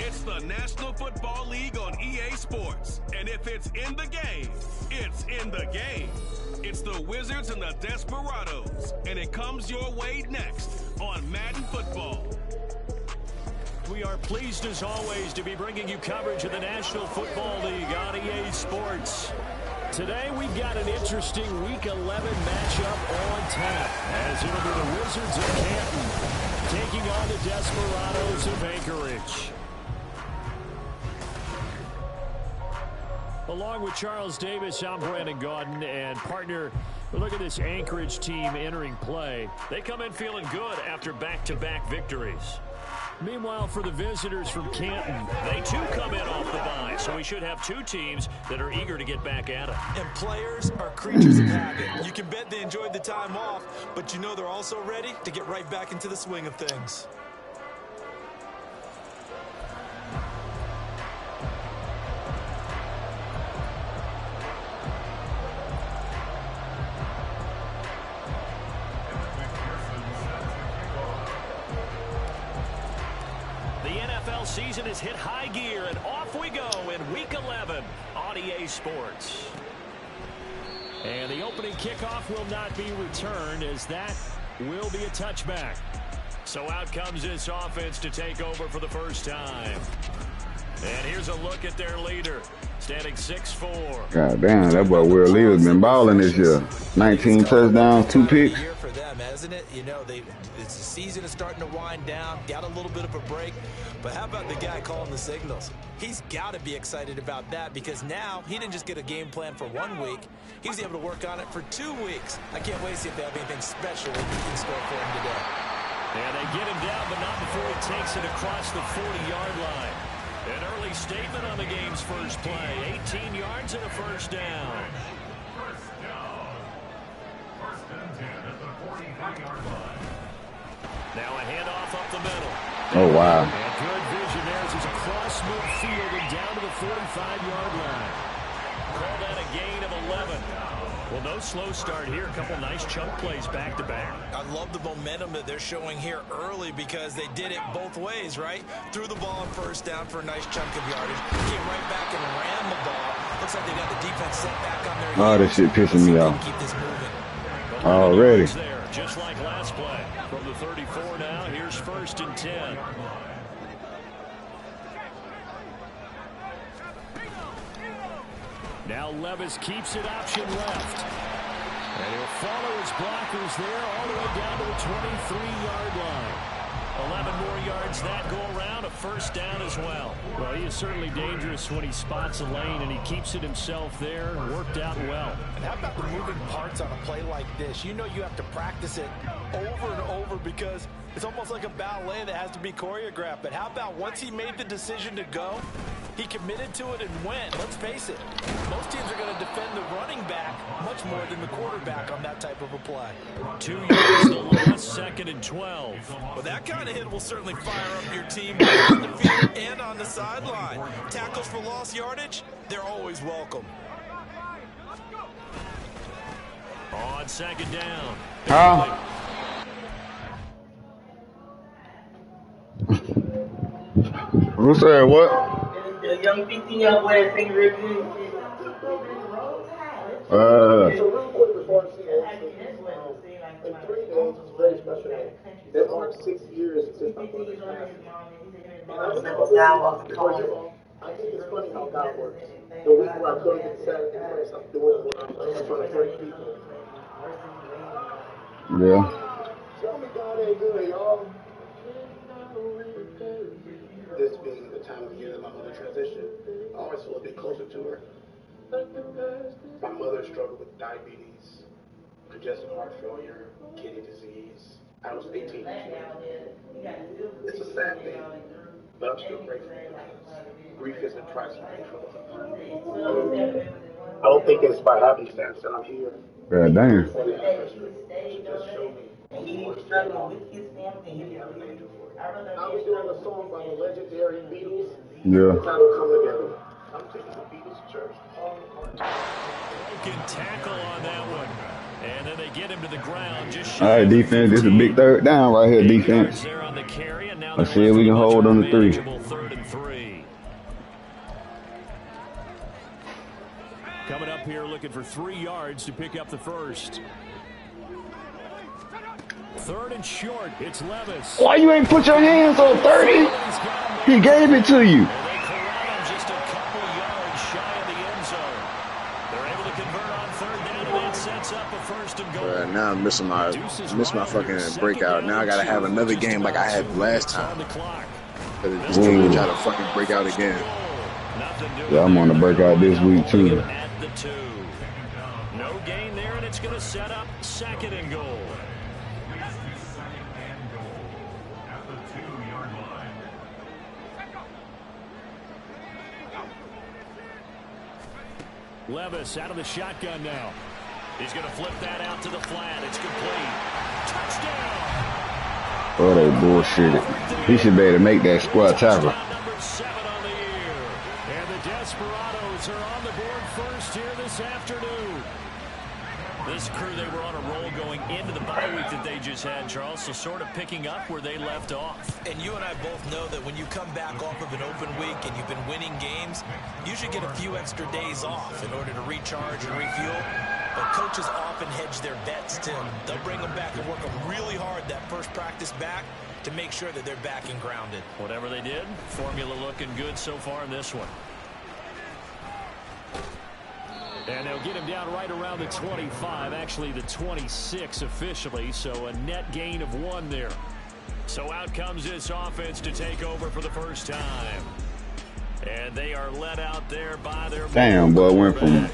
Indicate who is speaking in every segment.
Speaker 1: It's the National Football League on EA Sports. And if it's in the game, it's in the game. It's the Wizards and the Desperados. And it comes your way next on Madden Football.
Speaker 2: We are pleased, as always, to be bringing you coverage of the National Football League on EA Sports. Today, we've got an interesting Week 11 matchup on tap, as it'll be the Wizards of Canton taking on the Desperados of Anchorage. Along with Charles Davis, I'm Brandon Gaudin, and partner, look at this Anchorage team entering play. They come in feeling good after back-to-back victories. Meanwhile, for the visitors from Canton, they too come in off the bye, so we should have two teams that are eager to get back at it.
Speaker 3: And players are creatures of habit. You can bet they enjoyed the time off, but you know they're also ready to get right back into the swing of things.
Speaker 2: Season has hit high gear, and off we go in Week 11 on EA Sports. And the opening kickoff will not be returned, as that will be a touchback. So out comes this offense to take over for the first time. And here's a look at their leader, standing 6'4".
Speaker 4: God damn, that boy Will Lee's been balling this year. 19 touchdowns, 2 picks.
Speaker 3: Year for them, hasn't it? You know, the season is starting to wind down, got a little bit of a break. But how about the guy calling the signals? He's got to be excited about that, because now he didn't just get a game plan for 1 week. He was able to work on it for 2 weeks. I can't wait to see if they have anything special in store for him today.
Speaker 2: And they get him down, but not before he takes it across the 40-yard line. An early statement on the game's first play. 18 yards and a first down.
Speaker 5: First and 10 at the 45-yard line.
Speaker 2: Now a handoff up the middle.
Speaker 4: Oh, wow.
Speaker 2: And good vision there as he's across midfield and down to the 45-yard line. Call that a gain of 11. Well, no slow start here. A couple nice chunk plays back-to-back.
Speaker 3: I love the momentum that they're showing here early, because they did it both ways, right? Threw the ball on first down for a nice chunk of yardage. Came right back and ran the ball. Looks like they got the defense set back on their heels.
Speaker 4: Oh, this shit pissing me off.
Speaker 3: Keep this moving.
Speaker 4: Already.
Speaker 2: There, just like last play. From the 34 now, here's first and 10. Now Levis keeps it option left. And he'll follow his blockers there all the way down to the 23-yard line. 11 more yards that go around, a first down as well. Well, he is certainly dangerous when he spots a lane, and he keeps it himself there. Worked out well.
Speaker 3: And how about the moving parts on a play like this? You know you have to practice it over and over, because it's almost like a ballet that has to be choreographed. But how about once he made the decision to go, he committed to it and went. Let's face it, most teams are going to defend the running back much more than the quarterback on that type of a play.
Speaker 2: 2 yards to loss, second and 12.
Speaker 3: Well, that kind of hit will certainly fire up your team on the field and on the sideline. Tackles for lost yardage, they're always welcome.
Speaker 2: On second down.
Speaker 4: Who said what?
Speaker 6: The young 15-year-old boy that's singing real good.
Speaker 7: In 3 days, it's very special. There are 6 years since my brother passed. And I remember I think it's funny how God works. The week where I couldn't get Saturday nights, I'm doing what I'm trying to break people.
Speaker 4: Yeah.
Speaker 7: Tell me God ain't good, y'all. This being the time of year that my mother transitioned, I always feel a bit closer to her. My mother struggled with diabetes, congestive heart failure, kidney disease. I was 18 years old. It's a sad thing, but I'm still grateful because grief is the price I pay for it. I don't think it's by happenstance that I'm here.
Speaker 4: God damn.
Speaker 7: She just showed me more strength. You have an angel for it. I was doing a song by the legendary Beatles.
Speaker 4: Yeah.
Speaker 7: The title Come Together. I'm taking the Beatles to church.
Speaker 2: broken tackle on that one. And then they get him to the ground.
Speaker 4: All right, defense. This is a big third down right here, defense. Let's see if we can hold on the 3.
Speaker 2: 3rd and 3. Coming up here looking for 3 yards to pick up the first. 3rd and short. It's Levis.
Speaker 4: Why you ain't put your hands on 30? He gave it to you.
Speaker 2: Just a couple yards shy of the end zone. They're able to convert on 3rd down, and that sets up a 1st and goal.
Speaker 8: Now I'm missing my fucking breakout. Now I gotta have another game like I had last time. This team will try to fucking break out again.
Speaker 4: Yeah, I'm on the breakout this week too.
Speaker 2: At the 2. No gain there, and it's going to set up 2nd and goal.
Speaker 5: At the 2-yard line.
Speaker 2: Levis out of the shotgun now. He's going to flip that out to the flat. It's complete. Touchdown.
Speaker 4: Oh, they bullshitted. He should be able to make that squad tackle.
Speaker 2: Number 7 on the year. And the Desperados are on the board first here this afternoon. This crew, they were on a roll going into the bye week that they just had, Charles, so sort of picking up where they left off.
Speaker 3: And you and I both know that when you come back off of an open week and you've been winning games, you should get a few extra days off in order to recharge and refuel. But coaches often hedge their bets, Tim. They'll bring them back and work them really hard that first practice back to make sure that they're back and grounded.
Speaker 2: Whatever they did, formula looking good so far in this one. And they'll get him down right around the 25, actually the 26 officially, so a net gain of 1 there. So out comes this offense to take over for the first time. And they are led out there by their...
Speaker 4: Damn, boy, went from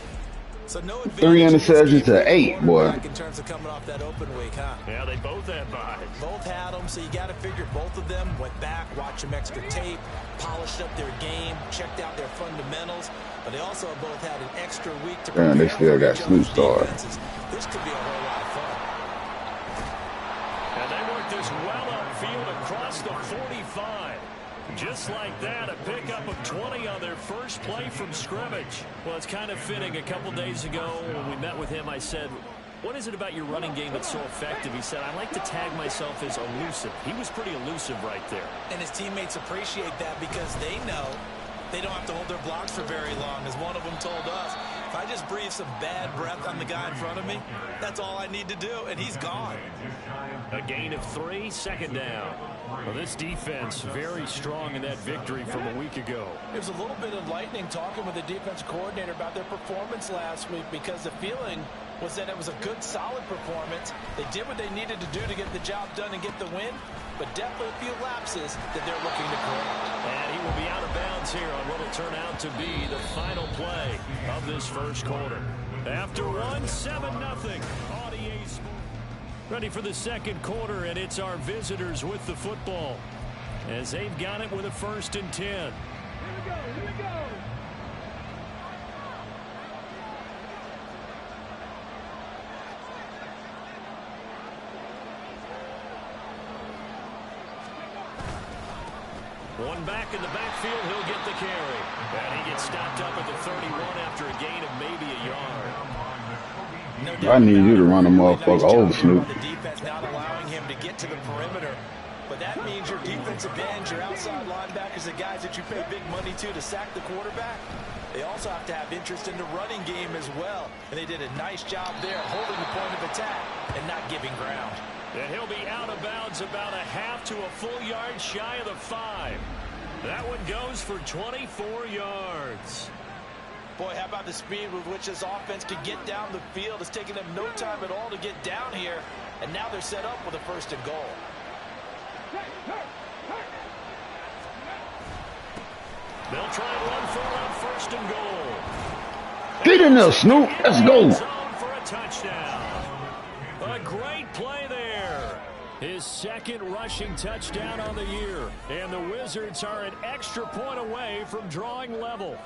Speaker 3: So no
Speaker 4: 3 interceptions to 8, boy.
Speaker 3: In terms of coming off that open week, huh?
Speaker 2: Yeah, they both had buys.
Speaker 3: Both had them, so you got to figure both of them went back, watched some extra tape, polished up their game, checked out their fundamentals, but they also both had an extra week to prepare.
Speaker 4: Damn, they still got Snoop Star.
Speaker 3: This could be a whole lot of fun.
Speaker 2: And they worked this well upfield across the 45. Just like that, a pickup of 20 on their first play from scrimmage. Well, it's kind of fitting. A couple days ago when we met with him, I said, what is it about your running game that's so effective? He said, I like to tag myself as elusive. He was pretty elusive right there.
Speaker 3: And his teammates appreciate that because they know they don't have to hold their blocks for very long. As one of them told us, if I just breathe some bad breath on the guy in front of me, that's all I need to do, and he's gone.
Speaker 2: A gain of 3, 2nd down. Well, this defense very strong in that victory from a week ago.
Speaker 3: It was a little bit enlightening talking with the defense coordinator about their performance last week because the feeling was that it was a good, solid performance. They did what they needed to do to get the job done and get the win, but definitely a few lapses that they're looking to correct.
Speaker 2: And he will be out of bounds here on what will turn out to be the final play of this first quarter. After 7-0. RDA Sports. Ready for the second quarter, and it's our visitors with the football as they've got it with a 1st and 10.
Speaker 5: Here we go.
Speaker 2: One back in the backfield, he'll get the carry. And he gets stopped up at the 31 after a gain of maybe a yard.
Speaker 4: I need you to run a motherfucker over, Snoop.
Speaker 3: The defense not allowing him to get to the perimeter. But that means your defensive ends, your outside linebackers, the guys that you pay big money to sack the quarterback, they also have to have interest in the running game as well. And they did a nice job there holding the point of attack and not giving ground.
Speaker 2: And he'll be out of bounds about a half to a full yard shy of the 5. That one goes for 24 yards.
Speaker 3: Boy, how about the speed with which this offense could get down the field? It's taken them no time at all to get down here. And now they're set up with a 1st and goal.
Speaker 2: They'll try and run for it on 1st and goal.
Speaker 4: Get in there, Snoop. Let's go.
Speaker 2: For a touchdown. A great play there. His 2nd rushing touchdown on the year. And the Wizards are an extra point away from drawing level.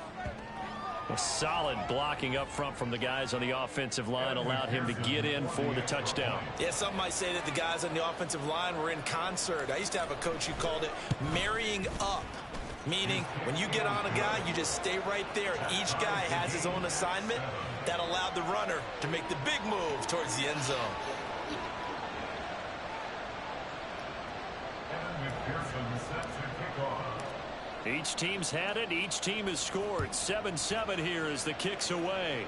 Speaker 2: A solid blocking up front from the guys on the offensive line allowed him to get in for the touchdown.
Speaker 3: Yeah, some might say that the guys on the offensive line were in concert. I used to have a coach who called it marrying up. Meaning, when you get on a guy, you just stay right there. Each guy has his own assignment. That allowed the runner to make the big move towards the end zone.
Speaker 2: Each team's had it. Each team has scored. 7-7 here as the kick's away.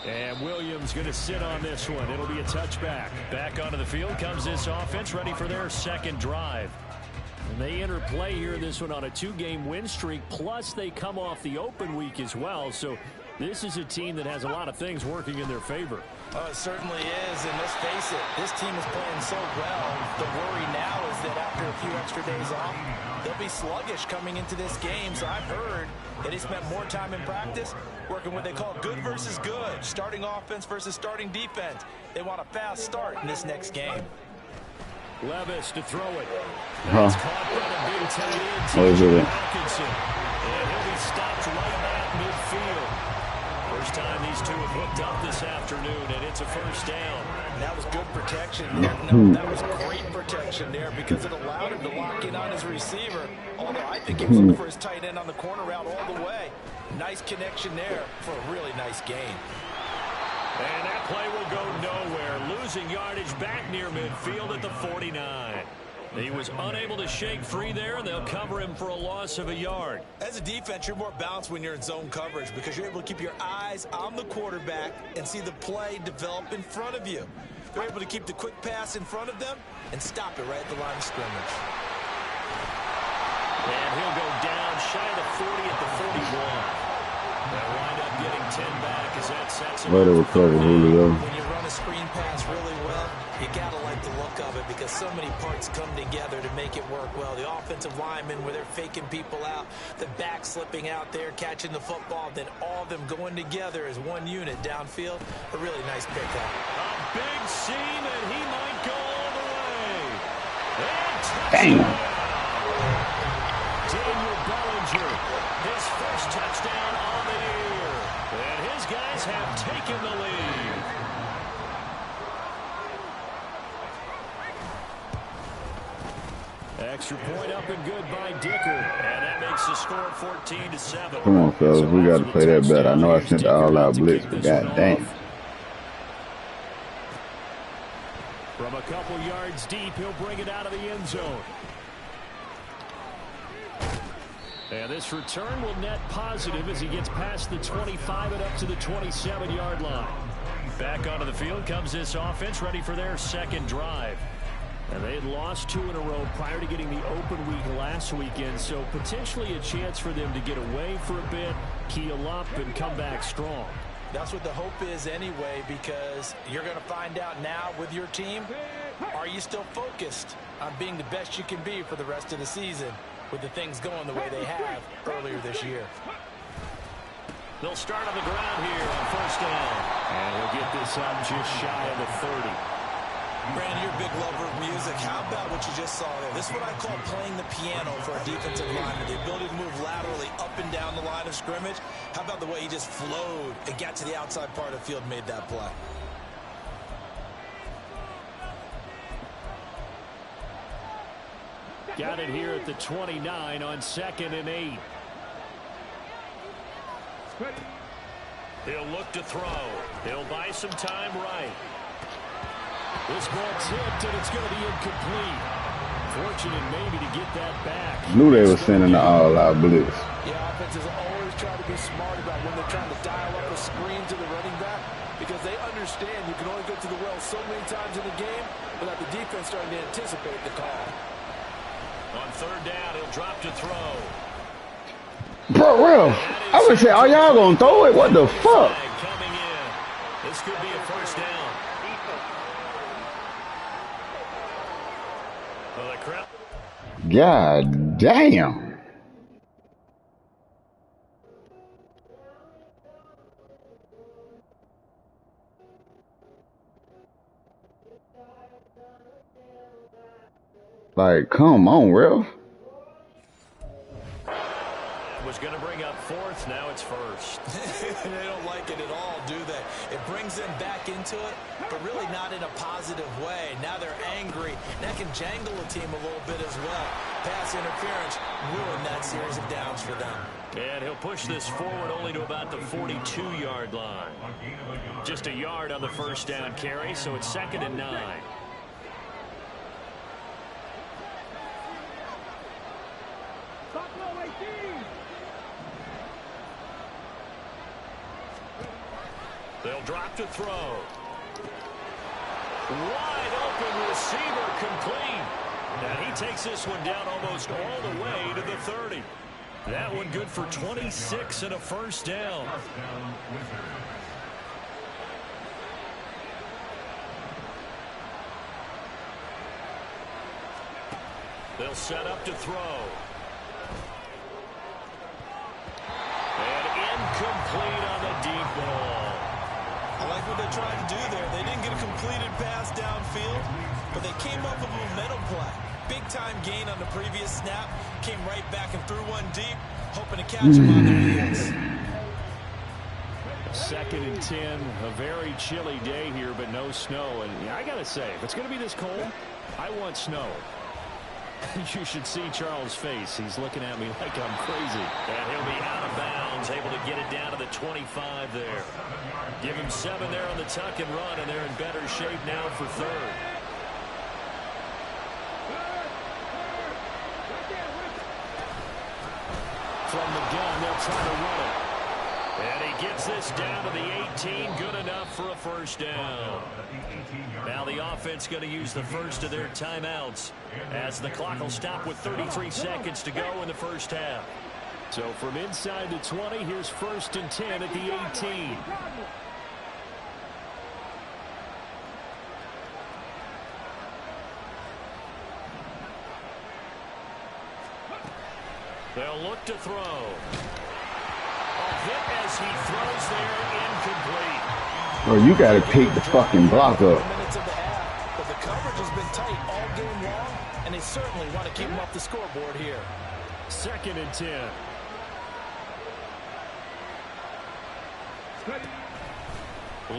Speaker 2: And Williams going to sit on this one. It'll be a touchback. Back onto the field comes this offense, ready for their second drive. And they enter play here in this one on a 2-game win streak, plus they come off the open week as well. So this is a team that has a lot of things working in their favor.
Speaker 3: Oh, it certainly is, and let's face it, this team is playing so well. The worry now is that after a few extra days off, they'll be sluggish coming into this game. So I've heard that they spent more time in practice working what they call good versus good, starting offense versus starting defense. They want a fast start in this next game.
Speaker 2: Levis to throw it.
Speaker 4: Huh.
Speaker 2: That's caught by the big tight end,
Speaker 4: What is it?
Speaker 2: Hawkinson. And he'll be stopped right at midfield. First time these two have hooked up this afternoon, and it's a first down.
Speaker 3: And that was good protection there. No, that was great protection there because it allowed him to lock in on his receiver. Although I think he was looking for his tight end on the corner route all the way. Nice connection there for a really nice gain.
Speaker 2: And that play will go nowhere. Losing yardage back near midfield at the 49. He was unable to shake free there, and they'll cover him for a loss of a yard.
Speaker 3: As a defense, you're more balanced when you're in zone coverage because you're able to keep your eyes on the quarterback and see the play develop in front of you. They're able to keep the quick pass in front of them and stop it right at the line of scrimmage.
Speaker 2: And he'll go down shy of the 40 at the 41. They'll wind up getting 10 back as that sets him
Speaker 4: Way to recover, Julio.
Speaker 3: When you run a screen pass really well, you got to like the look of it because so many parts come together to make it work well. The offensive linemen where they're faking people out, the back slipping out there, catching the football, then all of them going together as one unit downfield. A really nice pickup.
Speaker 2: A big seam, and he might go all the way. And
Speaker 4: Damn.
Speaker 2: Daniel Bellinger, his first touchdown on the year. And his guys have taken the lead. Extra point up and good by Dicker. And that makes the score 14-7.
Speaker 4: Come on, fellas. We got to play that better. I know I sent the all-out blitz, but goddamn.
Speaker 2: From a couple yards deep, he'll bring it out of the end zone. And this return will net positive as he gets past the 25 and up to the 27-yard line. Back onto the field comes this offense, ready for their second drive. And they had lost 2 in a row prior to getting the open week last weekend, so potentially a chance for them to get away for a bit, keel up, and come back strong.
Speaker 3: That's what the hope is anyway, because you're going to find out now with your team, are you still focused on being the best you can be for the rest of the season with the things going the way they have earlier this year?
Speaker 2: They'll start on the ground here on first down. And he'll get this up just shy of the 30.
Speaker 3: Brandon, you're a big lover of music. How about what you just saw there? This is what I call playing the piano for a defensive lineman. The ability to move laterally up and down the line of scrimmage. How about the way he just flowed and got to the outside part of the field and made that play?
Speaker 2: Got it here at the 29 on 2nd and 8. He'll look to throw. He'll buy some time right. This ball tipped, and it's going to be incomplete. Fortunate maybe to get that back.
Speaker 4: Knew they were sending the all-out blitz.
Speaker 3: Yeah, offenses always try to be smart about when they're trying to dial up a screen to the running back because they understand you can only go to the well so many times in the game without the defense starting to anticipate the call.
Speaker 2: On third down, he'll drop to throw.
Speaker 4: Bro, real. I would say, are y'all going to throw it? What the fuck?
Speaker 2: Coming in. This could be a first down.
Speaker 4: God damn. Like, come on, Ralph.
Speaker 2: Was going to bring up fourth, now it's first.
Speaker 3: They don't like it at all, do they? It brings them back into it, but really not in a positive way. Now they're angry. That can jangle a team a little bit as well. pass interference ruined that series of downs for them.
Speaker 2: And he'll push this forward only to about the 42-yard line. Just a yard on the first down carry, so it's 2nd and 9. They'll drop to throw. Wide open receiver complete. And he takes this one down almost all the way to the 30. That one good for 26 and a first down. They'll set up to throw. And incomplete on the deep ball.
Speaker 3: I like what they tried to do there. They didn't get a completed pass downfield, but they came up with a momentum play. Big-time gain on the previous snap. Came right back and threw one deep, hoping to catch him on the wheels.
Speaker 2: 2nd and 10. A very chilly day here, but no snow. And I got to say, if it's going to be this cold, I want snow. You should see Charles' face. He's looking at me like I'm crazy.
Speaker 9: And he'll be out of bounds, able to get it down to the 25 there.
Speaker 2: Give him 7 there on the tuck and run, and they're in better shape now for 3rd. From the gun, they'll try to run it. And he gets this down to the 18. Good enough for a first down. Now the offense going to use the first of their timeouts as the clock will stop with 33 seconds to go in the first half. So from inside the 20, here's 1st and 10 at the 18. They'll look to throw. A hit as he throws there, incomplete.
Speaker 4: Bro, you got to pick the fucking block up.
Speaker 3: Minutes of the half, but the coverage has been tight all game long, and they certainly want to keep them off the scoreboard here.
Speaker 2: 2nd and 10.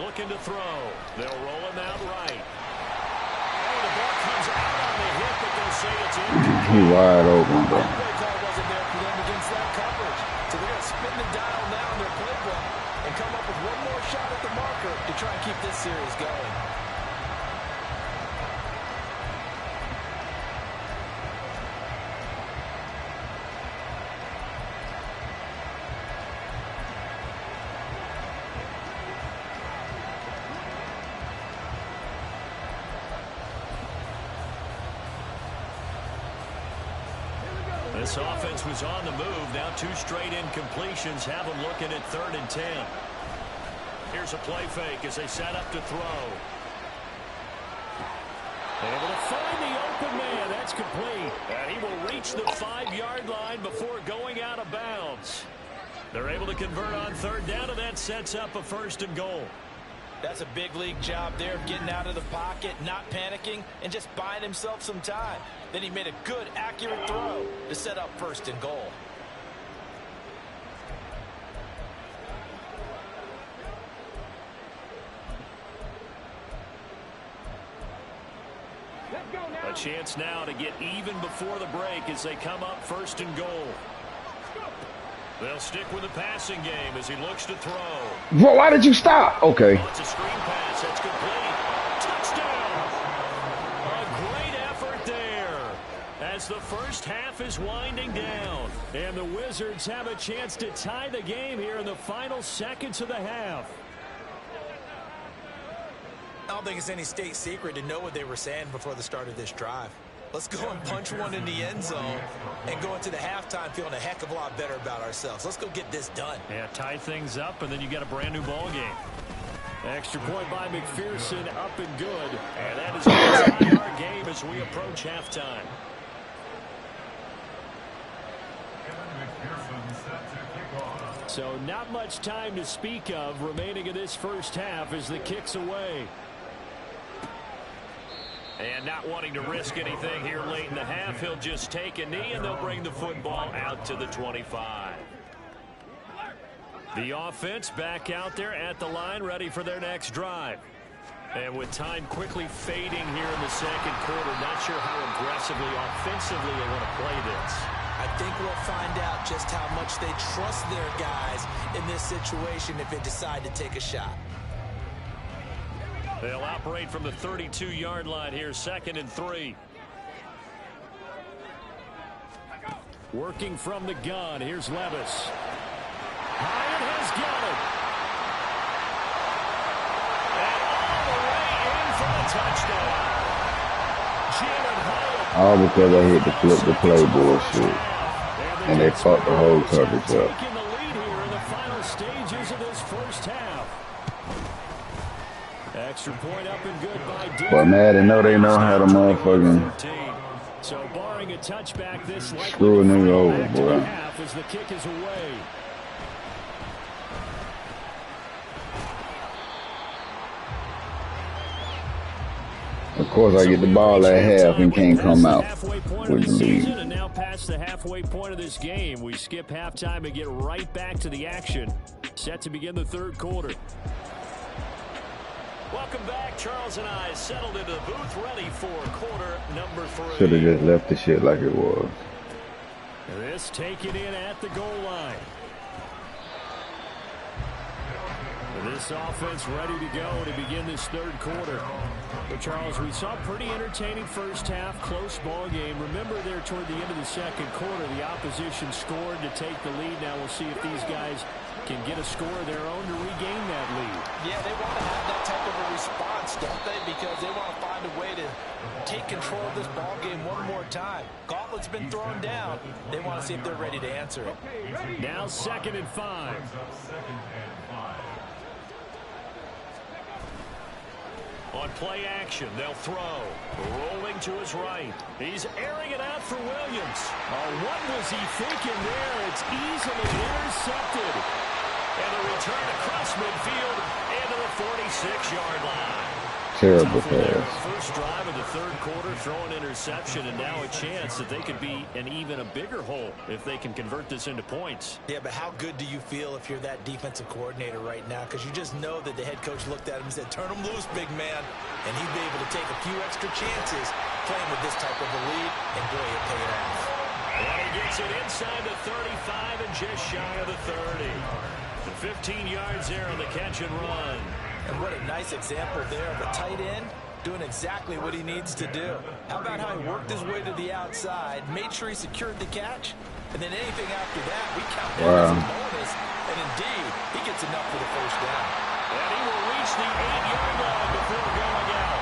Speaker 2: Looking to throw. They'll roll him out right. Oh, the ball comes out on the hit, but they'll say it's incomplete.
Speaker 4: He wide open, bro.
Speaker 3: That call wasn't there for them against that coverage. So they're going to spin the dial now in their playbook and come up with one more shot at the marker to try and keep this series going.
Speaker 2: This offense was on the move. Now 2 straight incompletions have them looking at 3rd and 10. Here's a play fake as they set up to throw. Able to find the open man. That's complete. And he will reach the 5-yard line before going out of bounds. They're able to convert on 3rd down, and that sets up a 1st and goal.
Speaker 3: That's a big league job there, getting out of the pocket, not panicking, and just buying himself some time. Then he made a good, accurate throw to set up 1st and goal.
Speaker 2: A chance now to get even before the break as they come up 1st and goal. They'll stick with the passing game as he looks to throw.
Speaker 4: Bro, why did you stop? Okay.
Speaker 2: It's a screen pass. That's complete. Touchdown. A great effort there as the first half is winding down. And the Wizards have a chance to tie the game here in the final seconds of the half.
Speaker 3: I don't think it's any state secret to know what they were saying before the start of this drive. Let's go and punch one in the end zone and go into the halftime feeling a heck of a lot better about ourselves. Let's go get this done.
Speaker 2: Yeah, tie things up, and then you get a brand new ball game. Extra point by McPherson, up and good. And that is going to tie our game as we approach halftime. So not much time to speak of remaining in this first half as the kick's away. And not wanting to risk anything here late in the half, he'll just take a knee, and they'll bring the football out to the 25. The offense back out there at the line, ready for their next drive. And with time quickly fading here in the second quarter, not sure how aggressively, offensively they want to play this.
Speaker 3: I think we'll find out just how much they trust their guys in this situation if they decide to take a shot.
Speaker 2: They'll operate from the 32-yard line here, 2nd and 3. Working from the gun, here's Levis. Hyatt has got it. And all the way in for the touchdown. Jalen Hyatt.
Speaker 4: All because I hit the flip the play bullshit. And they fucked the whole coverage up.
Speaker 2: Taking the lead here in the final stages of this first half. Extra point up and good by D.
Speaker 4: But Madden know they know how to motherfucking
Speaker 2: so barring a touchback, this
Speaker 4: screw a nigga over, boy.
Speaker 2: Half as the kick is away.
Speaker 4: Of course, I get the ball at half and can't come out with the lead.
Speaker 2: And now past the halfway point of this game, we skip halftime and get right back to the action. Set to begin the third quarter. Welcome back. Charles and I settled into the booth, ready for quarter number 3.
Speaker 4: Should have just left the shit like it was.
Speaker 2: This taken in at the goal line. This offense ready to go to begin this third quarter. But Charles, we saw a pretty entertaining first half, close ball game. Remember there toward the end of the second quarter, the opposition scored to take the lead. Now we'll see if these guys can get a score of their own to regain that lead.
Speaker 3: Yeah, they want to have that type of a response, don't they? Because they want to find a way to take control of this ball game one more time. Gauntlet's been thrown down. They want to see if they're ready to answer it.
Speaker 2: Now 2nd and 5. On play action, they'll throw. Rolling to his right. He's airing it out for Williams. What was he thinking there? It's easily intercepted. And the return across midfield into the 46-yard line.
Speaker 4: Terrible pass.
Speaker 2: First drive of the third quarter, throw an interception, and now a chance that they could be in even a bigger hole if they can convert this into points.
Speaker 3: Yeah, but how good do you feel if you're that defensive coordinator right now? Because you just know that the head coach looked at him and said, turn him loose, big man. And he'd be able to take a few extra chances playing with this type of a lead, and boy, it paid off.
Speaker 2: And he gets it inside the 35 and just shy of the 30. And 15 yards there on the catch and run.
Speaker 3: And what a nice example there of a tight end doing exactly what he needs to do. How about how he worked his way to the outside, made sure he secured the catch, and then anything after that, we count that as a bonus. And indeed, he gets enough for the first down.
Speaker 2: And he will reach the 8-yard line before going out.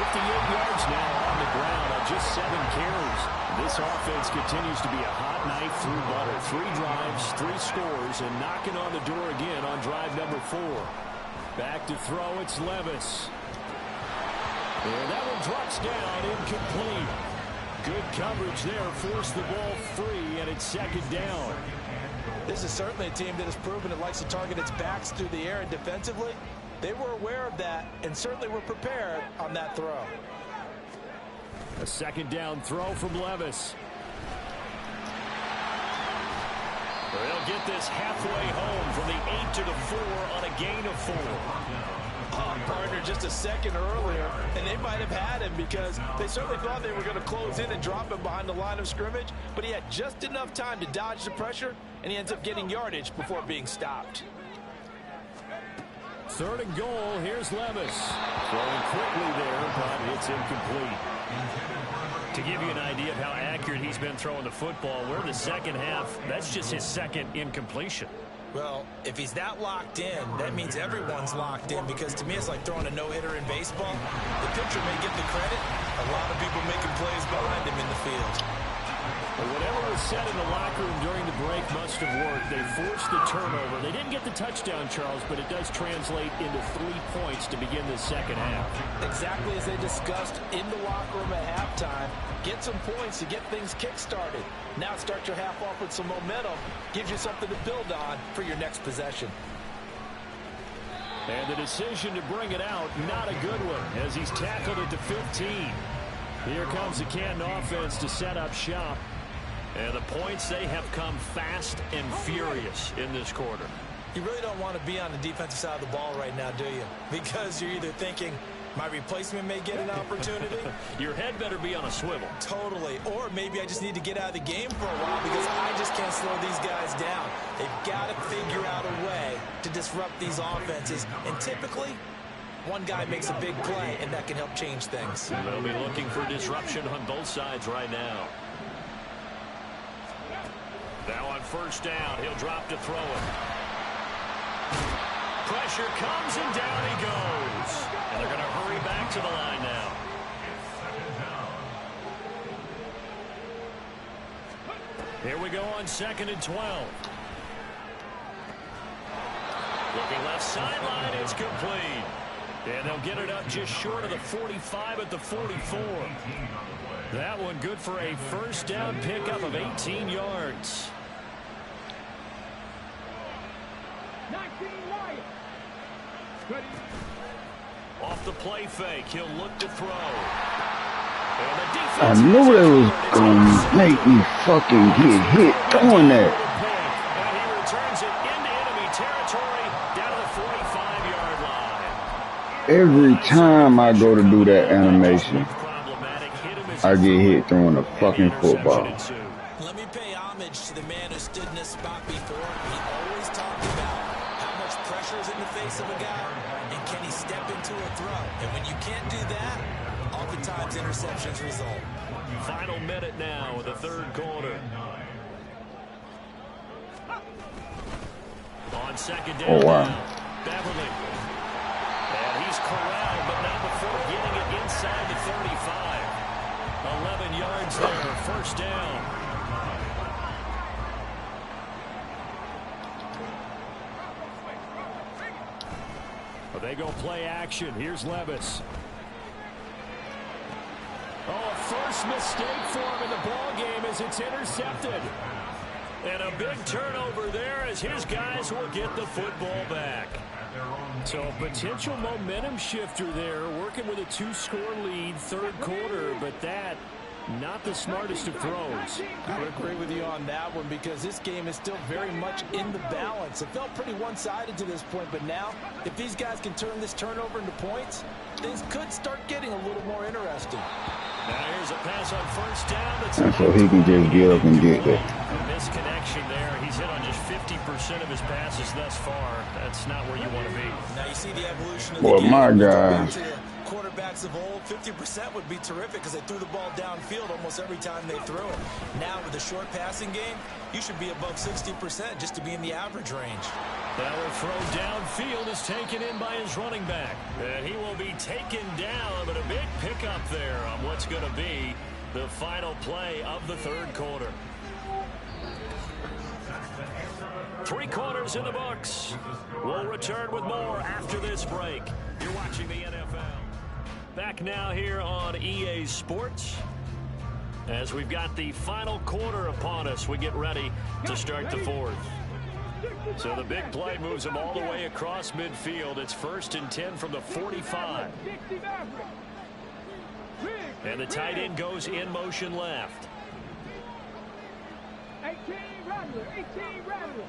Speaker 2: 58 yards now on the ground on just 7 carries. This offense continues to be a hot knife through butter. 3 drives, 3 scores, and knocking on the door again on drive number 4. Back to throw, it's Levis. And that one drops down, incomplete. Good coverage there, forced the ball free, and it's 2nd down.
Speaker 3: This is certainly a team that has proven it likes to target its backs through the air, and defensively, they were aware of that and certainly were prepared on that throw.
Speaker 2: A 2nd down throw from Levis. They'll get this halfway home from the 8 to the 4 on a gain of 4.
Speaker 3: Partner just a second earlier, and they might have had him because they certainly thought they were going to close in and drop him behind the line of scrimmage, but he had just enough time to dodge the pressure, and he ends up getting yardage before being stopped.
Speaker 2: 3rd and goal, here's Levis. Throwing quickly there, but it's incomplete. To give you an idea of how accurate he's been throwing the football, we're in the second half. That's just his 2nd incompletion.
Speaker 3: Well, if he's that locked in, that means everyone's locked in, because to me it's like throwing a no-hitter in baseball. The pitcher may get the credit. A lot of people making plays behind him in the field.
Speaker 2: But whatever was said in the locker room during the break must have worked. They forced the turnover. They didn't get the touchdown, Charles, but it does translate into 3 points to begin the second half.
Speaker 3: Exactly as they discussed in the locker room at halftime. Get some points to get things kick-started. Now start your half off with some momentum. Gives you something to build on for your next possession.
Speaker 2: And the decision to bring it out, not a good one, as he's tackled at the 15. Here comes the Canton offense to set up shop. And the points, they have come fast and furious in this quarter.
Speaker 3: You really don't want to be on the defensive side of the ball right now, do you? Because you're either thinking, my replacement may get an opportunity.
Speaker 2: Your head better be on a swivel.
Speaker 3: Totally. Or maybe I just need to get out of the game for a while because I just can't slow these guys down. They've got to figure out a way to disrupt these offenses. And typically, one guy makes a big play, and that can help change things.
Speaker 2: They'll be looking for disruption on both sides right now. Now on first down, he'll drop to throw it. Pressure comes, and down he goes. And they're going to hurry back to the line now. Here we go on 2nd and 12. Looking left sideline, it's complete. And they'll get it up just short of the 45 at the 44. That one good for a first down pickup of 18 yards. Off the play fake, he'll look to throw.
Speaker 4: I knew they was gonna make me fucking get hit throwing that.
Speaker 2: And he returns it into enemy territory down to the 45-yard line.
Speaker 4: Every time I go to do that animation, I get hit throwing a fucking football.
Speaker 3: Let me pay homage to the man who stood in this spot before. He always talked about how much pressure is in the face of a guy, and can he step into a throw? And when you can't do that, oftentimes interceptions result.
Speaker 2: Final minute now of the third quarter. On second down.
Speaker 4: Oh, wow.
Speaker 2: Beverly. And he's corralled, but not before getting it inside the 35. 11 yards there, first down. Well, they go play action. Here's Levis. Oh, a first mistake for him in the ball game as it's intercepted. And a big turnover there as his guys will get the football back. So a potential momentum shifter there, working with a 2-score lead, third quarter, but that not the smartest of throws.
Speaker 3: I would agree with you on that one because this game is still very much in the balance. It felt pretty one-sided to this point, but now if these guys can turn this turnover into points, things could start getting a little more interesting.
Speaker 2: Now here's a pass on first down.
Speaker 4: And so he can just get up and get there.
Speaker 2: A misconnection there. He's hit on just 50% of his passes thus far. That's not where you want to be.
Speaker 3: Now you see the evolution of
Speaker 4: Boy,
Speaker 3: the game.
Speaker 4: my guys.
Speaker 3: Quarterbacks of old, 50% would be terrific because they threw the ball downfield almost every time they threw it. Now with a short passing game, you should be above 60% just to be in the average range.
Speaker 2: That will throw downfield is taken in by his running back. And he will be taken down, but a big pickup there on what's going to be the final play of the third quarter. 3 quarters in the books. We'll return with more after this break. You're watching the NFL. Back now here on EA Sports. As we've got the final quarter upon us, we get ready to start the fourth. So the big play moves them all the way across midfield. It's 1st and 10 from the 45. And the tight end goes in motion left.
Speaker 10: 18 Rattler.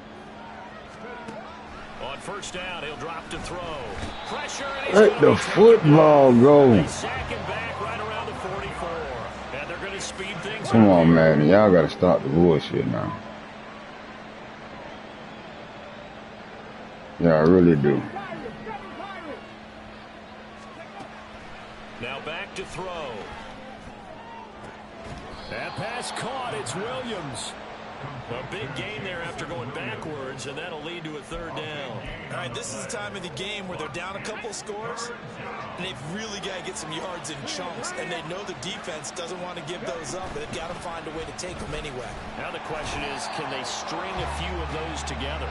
Speaker 2: On first down, he'll drop to throw. Pressure.
Speaker 4: Let the football go.
Speaker 2: Second back right around the 44. And they're going to speed things up.
Speaker 4: Come on, man. Y'all got to stop the bullshit now. Yeah, I really do.
Speaker 2: Now back to throw. That pass caught. It's Williams. A big gain there after going backwards, and that'll lead to a third down.
Speaker 3: All right, this is the time of the game where they're down a couple of scores, and they've really got to get some yards in chunks, and they know the defense doesn't want to give those up, but they've got to find a way to take them anyway.
Speaker 2: Now the question is, can they string a few of those together?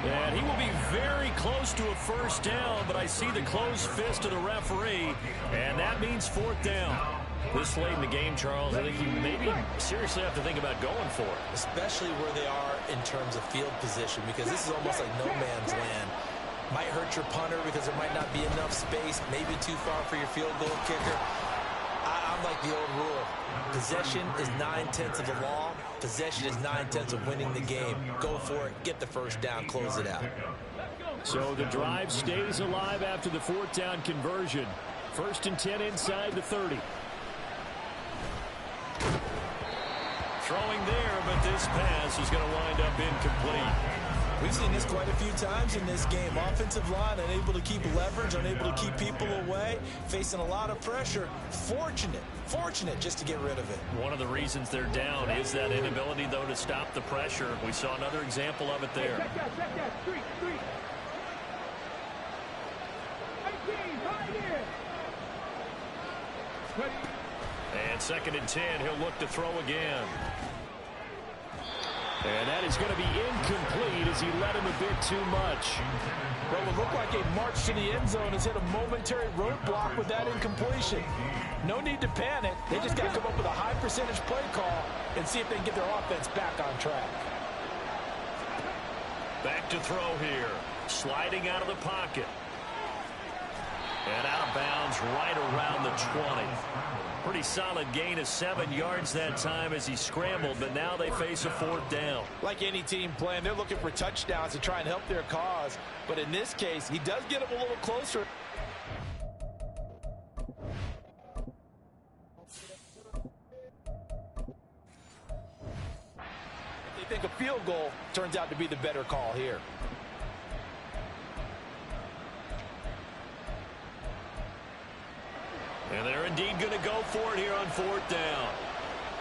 Speaker 2: And he will be very close to a first down, but I see the closed fist of the referee, and that means 4th down. This late in the game, Charles, I think you maybe seriously have to think about going for it.
Speaker 3: Especially where they are in terms of field position, because this is almost like no man's land. Might hurt your punter because there might not be enough space, maybe too far for your field goal kicker. I'm like the old rule. Possession is 9/10 of the law. Possession is 9/10 of winning the game. Go for it, get the first down, close it out.
Speaker 2: So the drive stays alive after the 4th down conversion. 1st and 10 inside the 30. Throwing there, but this pass is going to wind up incomplete.
Speaker 3: We've seen this quite a few times in this game. Offensive line unable to keep leverage, unable to keep people away, facing a lot of pressure. Fortunate just to get rid of it.
Speaker 2: One of the reasons they're down is that inability, though, to stop the pressure. We saw another example of it there.
Speaker 10: Check that. Street. 18, right here.
Speaker 2: And 2nd and 10, he'll look to throw again. And that is going to be incomplete as he led him a bit too much.
Speaker 3: Well, it looked like a march to the end zone has hit a momentary roadblock with that incompletion. No need to panic. They just got to come up with a high percentage play call and see if they can get their offense back on track.
Speaker 2: Back to throw here. Sliding out of the pocket. And out of bounds right around the 20. Pretty solid gain of 7 yards that time as he scrambled, but now they face a 4th down.
Speaker 3: Like any team playing, they're looking for touchdowns to try and help their cause. But in this case, he does get them a little closer. They think a field goal turns out to be the better call here.
Speaker 2: And they're indeed going to go for it here on 4th down.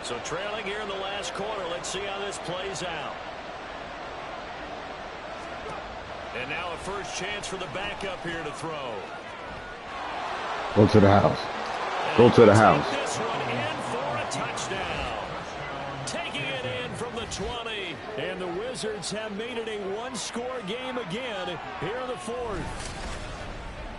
Speaker 2: So trailing here in the last quarter. Let's see how this plays out. And now a first chance for the backup here to throw.
Speaker 4: Go to the house. Go to the house.
Speaker 2: This one in for a touchdown. Taking it in from the 20. And the Wizards have made it a one-score game again here in the 4th.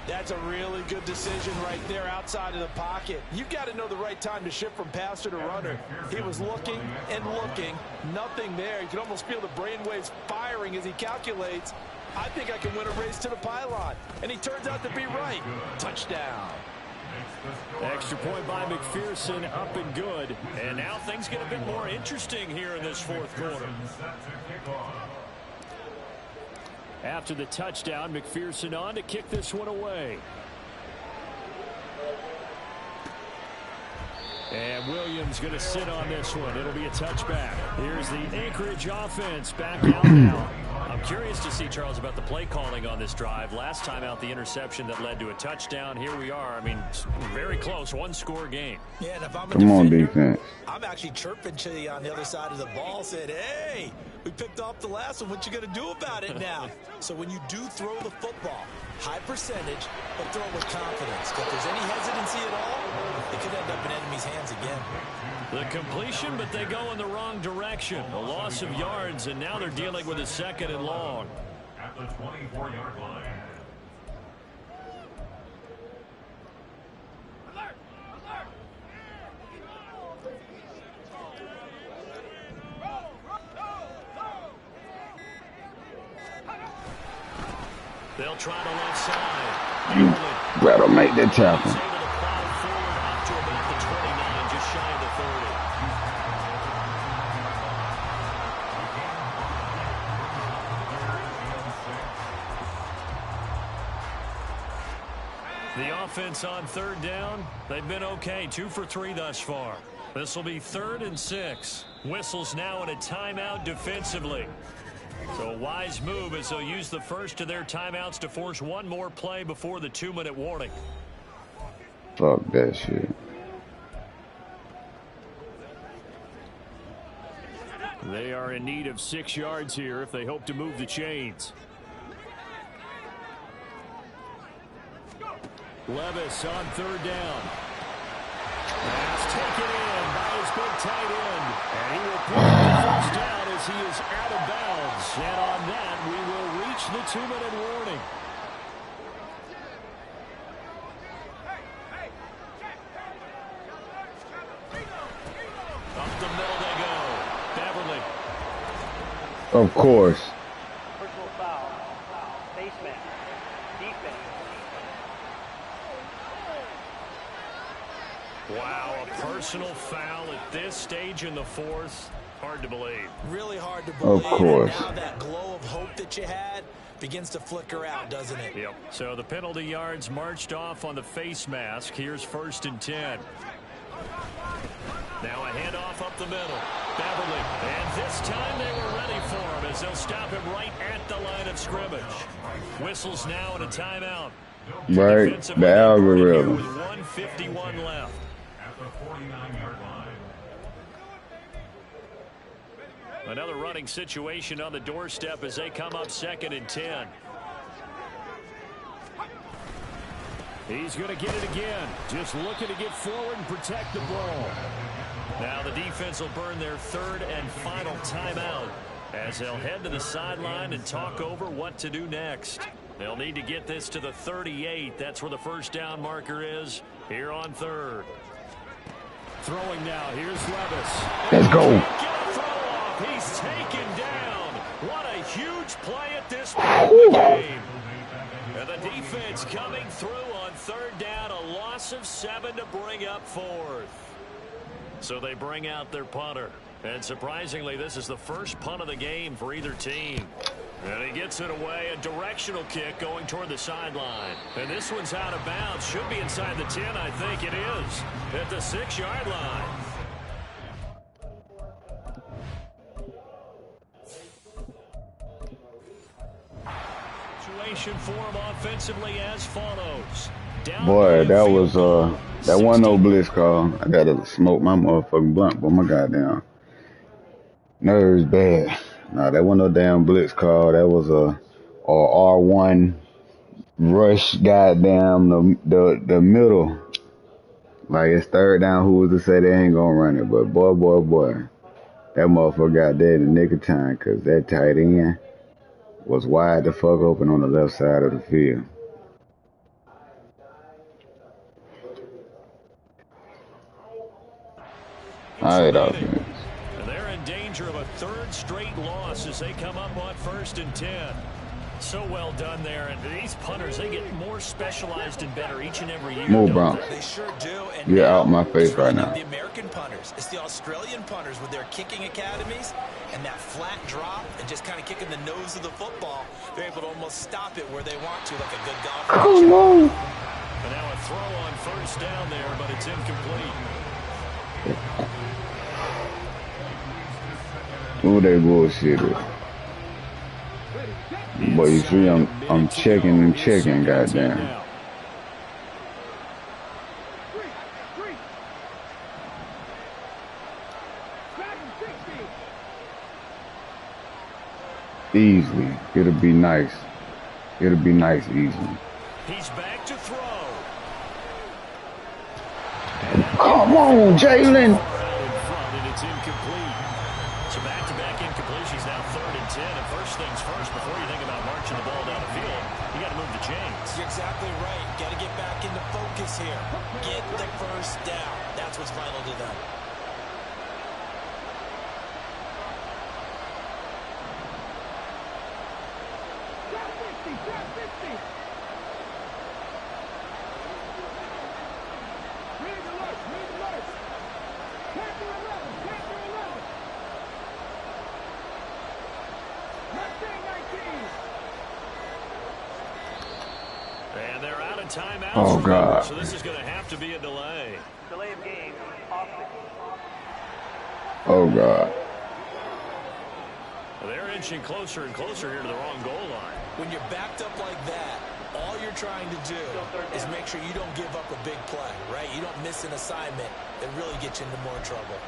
Speaker 3: That's a really good decision right there outside of the pocket. You've got to know the right time to shift from passer to runner. He was looking and looking. Nothing there. You can almost feel the brainwaves firing as he calculates. I think I can win a race to the pylon. And he turns out to be right. Touchdown.
Speaker 2: Extra point by McPherson, up and good. And now things get a bit more interesting here in this 4th quarter. After the touchdown, McPherson on to kick this one away. And Williams going to sit on this one. It'll be a touchback. Here's the Anchorage offense back out now. I'm curious to see, Charles, about the play calling on this drive. Last time out, the interception that led to a touchdown. Here we are. I mean, very close, one-score game.
Speaker 3: Yeah, and if I'm a
Speaker 4: Come on,
Speaker 3: defender,
Speaker 4: defense.
Speaker 3: I'm actually chirping to you on the other side of the ball, saying, hey, we picked off the last one. What you going to do about it now? So when you do throw the football, high percentage, but throw with confidence. If there's any hesitancy at all, it could end up in enemy's hands again.
Speaker 2: The completion, but they go in the wrong direction. A loss of yards, and now they're dealing with a 2nd and long.
Speaker 5: At the 24-yard line.
Speaker 2: They'll try the left side.
Speaker 4: You better make that tackle.
Speaker 2: Able to plow forward up to about the 29, just shy of the 30. The offense on 3rd down, they've been okay. 2 for 3 thus far. This will be 3rd and 6. Whistles now in a timeout defensively. So a wise move as they'll use the first of their timeouts to force one more play before the 2-minute warning.
Speaker 4: Fuck that shit.
Speaker 2: They are in need of 6 yards here if they hope to move the chains. Levis on 3rd down. Pass taken in by his big tight end. And he will pick up the first down as he is out of bounds. And on that, we will reach the 2-minute warning. Up the middle they go. Beverly.
Speaker 4: Of course.
Speaker 6: Personal foul. Face mask. Defense.
Speaker 2: Wow, a personal foul at this stage in the 4th. Hard to believe.
Speaker 3: Really hard to believe.
Speaker 4: Of course.
Speaker 3: And now that glow of hope that you had begins to flicker out, doesn't it?
Speaker 2: Yep. So the penalty yards marched off on the face mask. Here's 1st and 10. Now a handoff up the middle. Beverly. And this time they were ready for him as they'll stop him right at the line of scrimmage. Whistles now and a timeout.
Speaker 4: Right. The algorithm.
Speaker 2: With 1:51 left.
Speaker 5: At the 49-yard line.
Speaker 2: Another running situation on the doorstep as they come up 2nd and 10. He's going to get it again. Just looking to get forward and protect the ball. Now the defense will burn their 3rd and final timeout as they'll head to the sideline and talk over what to do next. They'll need to get this to the 38. That's where the first down marker is here on 3rd. Throwing now. Here's Levis.
Speaker 4: Let's go.
Speaker 2: He's taken down. What a huge play at this point in the game. And the defense coming through on 3rd down. A loss of 7 to bring up 4th. So they bring out their punter. And surprisingly, this is the first punt of the game for either team. And he gets it away. A directional kick going toward the sideline. And this one's out of bounds. Should be inside the 10, I think it is. At the 6-yard line. Situation for him offensively as follows.
Speaker 4: Boy, that was that wasn't no blitz call. I gotta smoke my motherfucking blunt, but my goddamn nerves bad. Nah, that wasn't no damn blitz call. That was a R1 rush. Goddamn the middle. Like it's 3rd down. Who was to say they ain't gonna run it? But boy, that motherfucker got there in the nick of time because that tight end was wide the fuck open on the left side of the field. All right, offense.
Speaker 2: And they're in danger of a 3rd straight loss as they come up on 1st and 10. So well done there. And these punters, they get more specialized and better each and every year.
Speaker 4: Move, Brown.
Speaker 3: They sure do. And
Speaker 4: you're out my face right now.
Speaker 3: The American punters. It's the Australian punters with their kicking academies and that flat drop and just kind of kicking the nose of the football. They're able to almost stop it where they want to, like a good golfer.
Speaker 4: Oh, no.
Speaker 2: And now a throw on 1st down there, but it's incomplete.
Speaker 4: Ooh, they bullshitted. But you see, I'm checking and checking, goddamn. Easily. It'll be nice. It'll be nice easily.
Speaker 2: He's back to throw.
Speaker 4: Come on, Jalen.
Speaker 2: It's incomplete. So back-to-back incompletions now 3rd and 10. And first things first, before you think about marching the ball down the field, you got to move the chains.
Speaker 3: You're exactly right. Got to get back into focus here. Get the first down. That's what's vital to them.
Speaker 2: And they're out of timeouts.
Speaker 4: Oh, God.
Speaker 2: So this is going to have to be a delay.
Speaker 6: Delay of game, offense.
Speaker 4: Oh, God.
Speaker 2: They're inching closer and closer here to the wrong goal line.
Speaker 3: When you're backed up like that, all you're trying to do is make sure you don't give up a big play, right? You don't miss an assignment that really gets you into more trouble.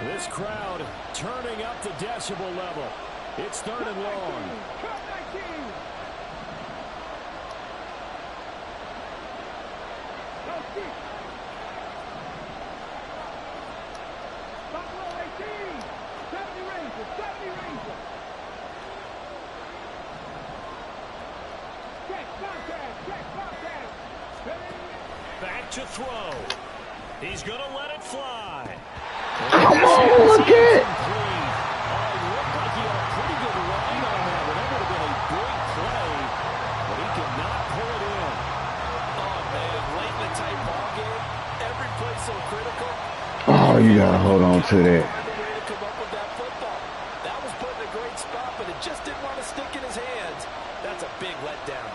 Speaker 2: This crowd turning up the decibel level. It's 3rd and long. Back to throw. He's going to let it fly.
Speaker 4: Come on, look at it.
Speaker 2: Looked like he had a pretty good line on that. But that would have been a big play, but he could not pull it in.
Speaker 3: Oh, man, late in the tight ball game, every play
Speaker 4: you gotta hold on to that.
Speaker 3: That was put in a great spot, but it just didn't want to stick in his hands. That's a big letdown.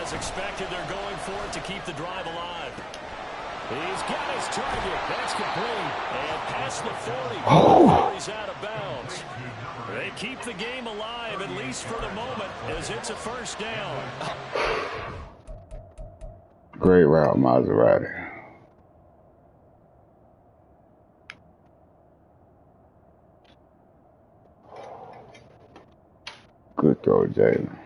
Speaker 2: As expected, they're going for it to keep the drive alive. He's got his target. That's complete. And past the 40.
Speaker 4: Oh.
Speaker 2: He's out of bounds. They keep the game alive, at least for the moment, as it's a first down.
Speaker 4: Great route, Maserati. Good throw, Jalen.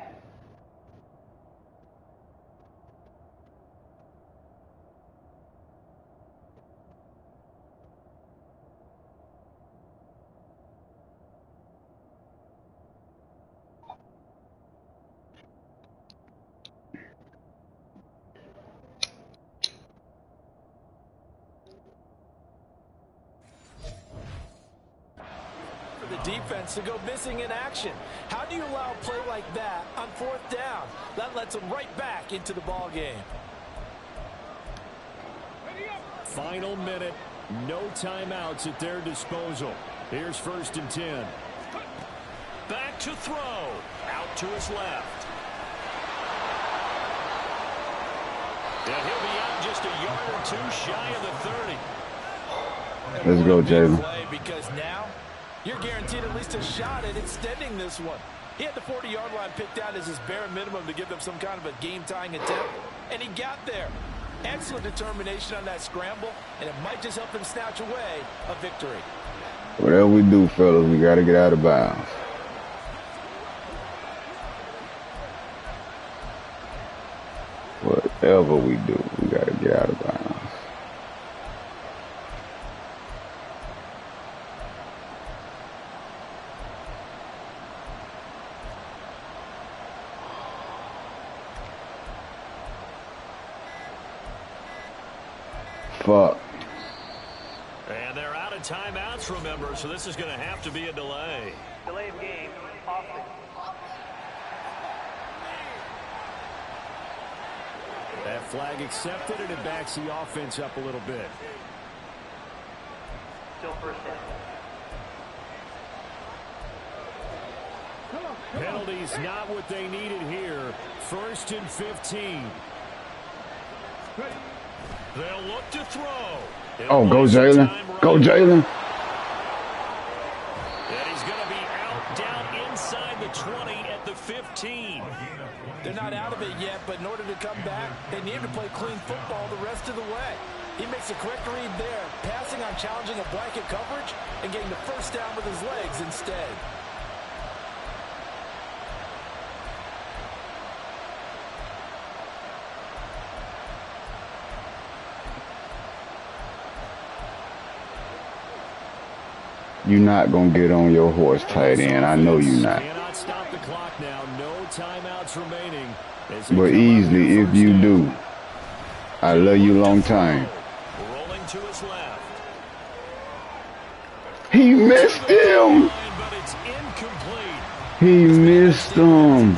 Speaker 3: The defense to go missing in action. How do you allow a play like that on 4th down? That lets them right back into the ball game.
Speaker 2: Final minute. No timeouts at their disposal. Here's 1st and 10. Back to throw. Out to his left. And he'll be out just a yard or two shy of the 30.
Speaker 4: Let's go, Jalen.
Speaker 3: Because now you're guaranteed at least a shot at extending this one. He had the 40-yard line picked out as his bare minimum to give them some kind of a game-tying attempt, and he got there. Excellent determination on that scramble, and it might just help them snatch away a victory.
Speaker 4: Whatever we do, fellas, we got to get out of bounds. Whatever we do, we got to get out of bounds. Fuck.
Speaker 2: And they're out of timeouts, remember, so this is going to have to be a delay.
Speaker 6: Delay of game, offense.
Speaker 2: That flag accepted, and it backs the offense up a little bit.
Speaker 6: Still first down.
Speaker 2: Penalties not what they needed here. 1st and 15. They'll look to throw.
Speaker 4: Oh, go Jalen. Go Jalen.
Speaker 2: And he's going to be out down inside the 20 at the 15.
Speaker 3: They're not out of it yet, but in order to come back, they need to play clean football the rest of the way. He makes a correct read there, passing on challenging a blanket coverage and getting the 1st down with his legs instead.
Speaker 4: You're not going to get on your horse tight end. I know you're not.
Speaker 2: Cannot stop the clock now. No timeouts remaining.
Speaker 4: But easily, if you do, I love you long time.
Speaker 2: Rolling to his left.
Speaker 4: He missed him.
Speaker 2: But it's incomplete.
Speaker 4: He missed him.
Speaker 3: And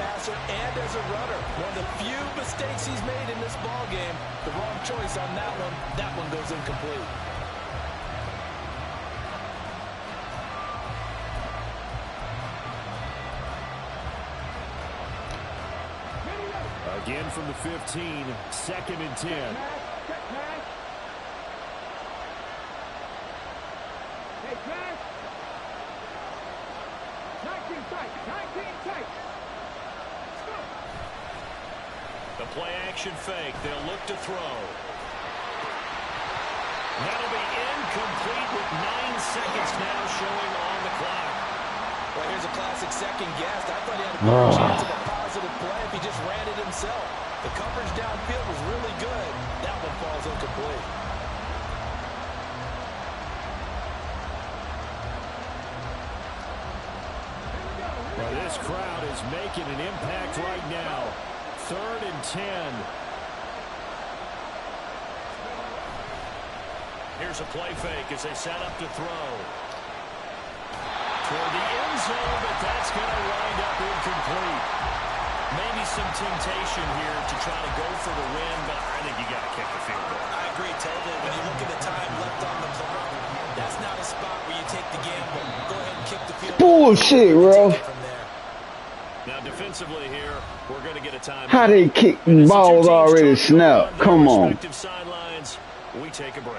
Speaker 3: as a runner, one of the few mistakes he's made in this ball game. The wrong choice on that one. That one goes incomplete.
Speaker 2: Again from the 15, 2nd and 10. The play action fake. They'll look to throw. That'll be incomplete with 9 seconds now showing on the clock.
Speaker 3: Well, here's a classic second guess. I thought he had a better chance of a positive play if he just ran it himself. The coverage downfield was really good. That one falls incomplete.
Speaker 2: Well, this crowd is making an impact right now. 3rd and 10. Here's a play fake as they set up to throw. Toward the end zone, but that's going to wind up incomplete. Maybe some temptation here to try to go for the win, but I think you got to kick the field goal.
Speaker 3: I agree totally. When you look at the time left on the clock, that's not a spot where you take the gamble. Go ahead and kick the field goal.
Speaker 4: Bullshit, bro.
Speaker 2: Now defensively here, we're going to get a time.
Speaker 4: How they kick balls already snapped? Come on.
Speaker 2: Sidelines, we take a break.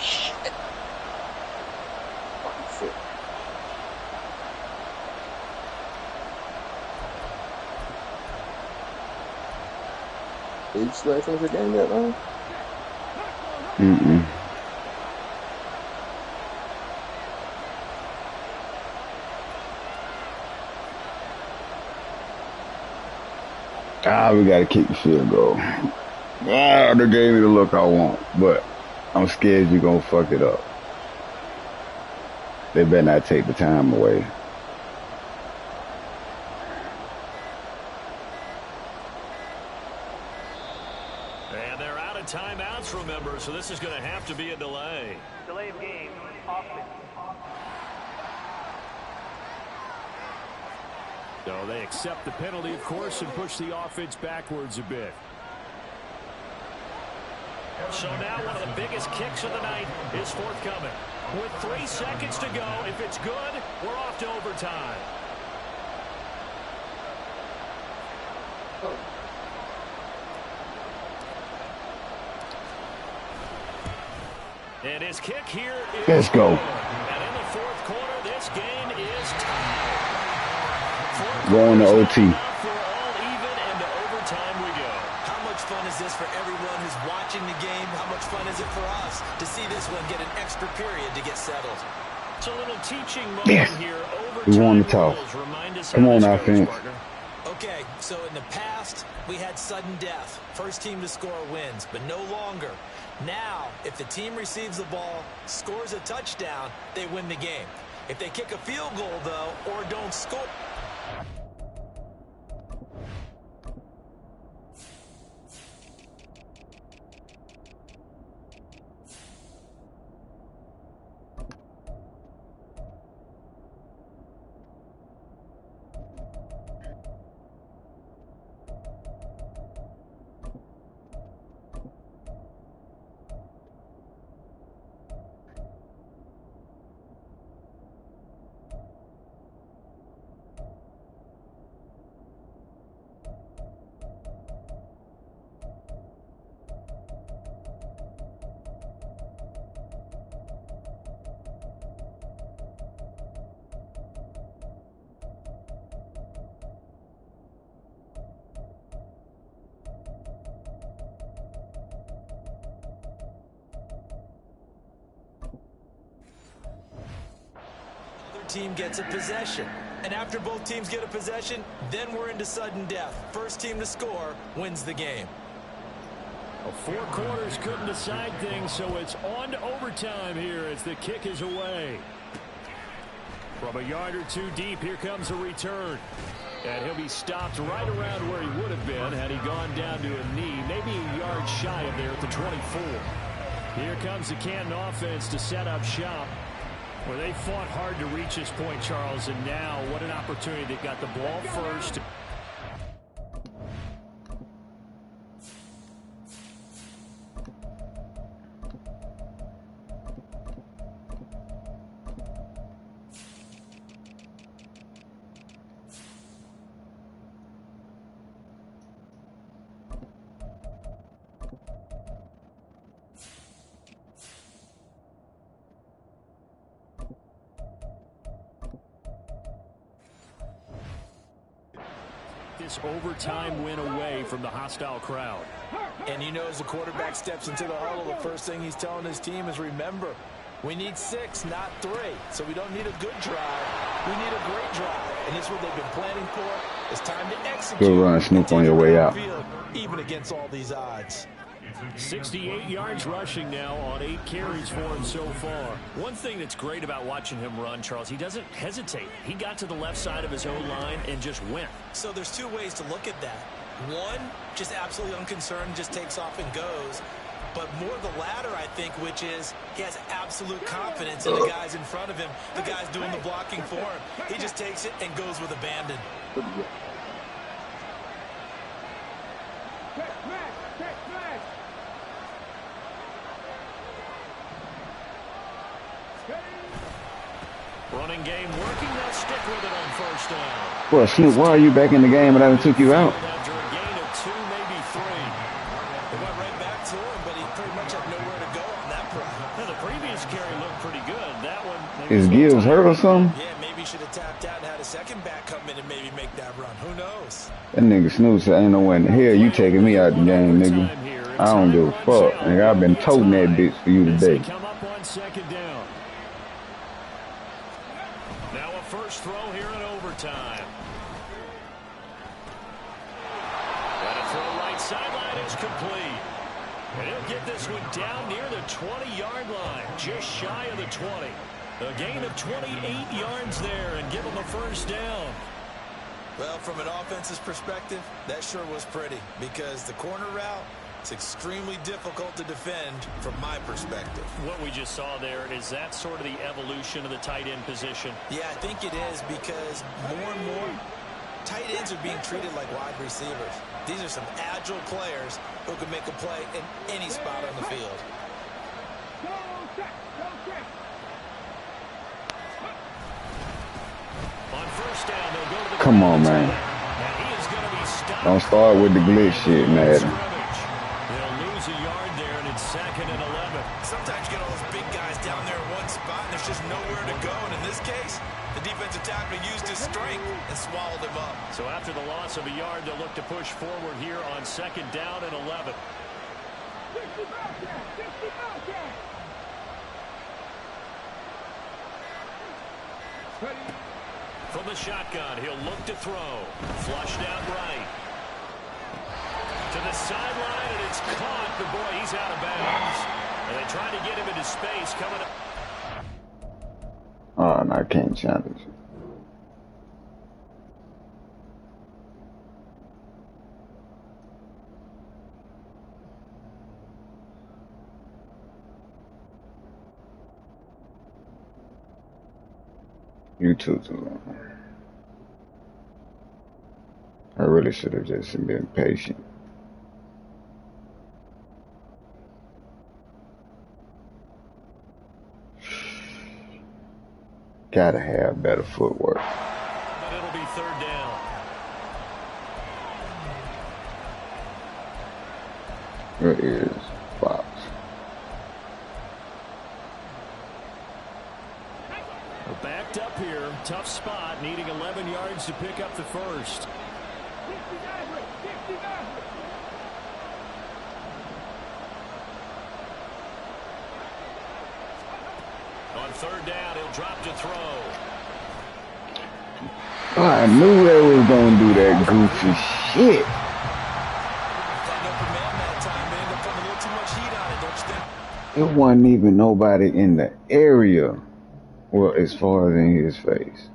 Speaker 8: Shit. Fucking foot. Did you still finish the game that long?
Speaker 4: Mm-mm. We gotta kick the field goal. They gave me the look I want, but I'm scared you're gonna fuck it up. They better not take the time away.
Speaker 2: And they're out of timeouts, remember, so this is going to have to be a delay.
Speaker 6: Delay of game, offense.
Speaker 2: So they accept the penalty, of course, and push the offense backwards a bit. So now one of the biggest kicks of the night is forthcoming. With 3 seconds to go, if it's good, we're off to overtime. And his kick here is
Speaker 4: Let's go.
Speaker 2: And in the fourth quarter, this game is tied.
Speaker 4: Going to OT.
Speaker 3: How much fun is this for everyone who's watching the game? How much fun is it for us to see this one get an extra period to get settled?
Speaker 2: It's a little teaching moment here.
Speaker 4: We won the toss. Come on, offense.
Speaker 3: Okay, so in the past, we had sudden death. First team to score wins, but no longer. Now, if the team receives the ball, scores a touchdown, they win the game. If they kick a field goal, though, or don't score... team gets a possession. And after both teams get a possession, then we're into sudden death. First team to score wins the game.
Speaker 2: Well, 4 quarters couldn't decide things, so it's on to overtime here as the kick is away. From a yard or 2 deep, here comes a return. And he'll be stopped right around where he would have been had he gone down to a knee, maybe a yard shy of there at the 24. Here comes the Canton offense to set up shop. Well, they fought hard to reach this point, Charles, and now what an opportunity. They got the ball first. This overtime win away from the hostile crowd.
Speaker 3: And you know, as the quarterback steps into the huddle, the first thing he's telling his team is, remember, we need 6, not 3. So we don't need a good drive. We need a great drive. And this is what they've been planning for. It's time to execute.
Speaker 4: Good run, Snoop, on your way out.
Speaker 3: Even against all these odds.
Speaker 2: 68 yards rushing now on 8 carries for him so far. One thing that's great about watching him run, Charles, he doesn't hesitate. He got to the left side of his own line and just went.
Speaker 3: So there's 2 ways to look at that. One, just absolutely unconcerned, just takes off and goes. but more the latter, I think, which is he has absolute confidence in the guys in front of him, the guys doing the blocking for him. He just takes it and goes with abandon.
Speaker 2: Running game working. They'll stick with it on first down.
Speaker 4: Well, Snoop, why are you back in the game and I took you out?
Speaker 2: After a gain of 2, maybe 3.
Speaker 3: They went right back to him, but he pretty much had nowhere to go on that play.
Speaker 2: Well, the previous carry looked pretty good. That one...
Speaker 4: Is Gibbs hurt or something?
Speaker 3: Yeah, maybe he should have tapped out and had a second back come in and maybe make that run. Who knows?
Speaker 4: That nigga Snoop said, ain't no way in the hell you taking me out the game, nigga. I don't give a fuck. Nigga, I've been toting that bitch for you today.
Speaker 2: Come up on second down. Now a first throw here in overtime. And a throw right sideline is complete. And he'll get this one down near the 20-yard line, just shy of the 20. A gain of 28 yards there and give him a first down.
Speaker 3: Well, from an offense's perspective, that sure was pretty because the corner route, it's extremely difficult to defend from my perspective.
Speaker 2: What we just saw there, is that sort of the evolution of the tight end position?
Speaker 3: Yeah, I think it is because more and more tight ends are being treated like wide receivers. These are some agile players who can make a play in any spot on the field.
Speaker 2: On first down, they'll go to the
Speaker 4: Come on, man. Don't start with the glitch shit, Madden.
Speaker 2: They'll lose a yard there, and it's 2nd and 11.
Speaker 3: Sometimes you get all those big guys down there in one spot, and there's just nowhere to go. And in this case, the defensive tackle used his strength and swallowed him up.
Speaker 2: So after the loss of a yard, they'll look to push forward here on 2nd down and 11. From the shotgun, he'll look to throw. Flushed out right. To the sideline, and it's caught. But boy, he's out of bounds. And they try to get him into space coming up.
Speaker 4: Oh, no, I can't challenge you. You too long. I really should have just been patient. Gotta have better footwork.
Speaker 2: But it'll be 3rd down.
Speaker 4: Where is Fox?
Speaker 2: Backed up here, tough spot, needing 11 yards to pick up the first. On 3rd down, he'll drop to throw.
Speaker 4: I knew they was gonna do that goofy shit. It wasn't even nobody in the area. Well, as far as in his face.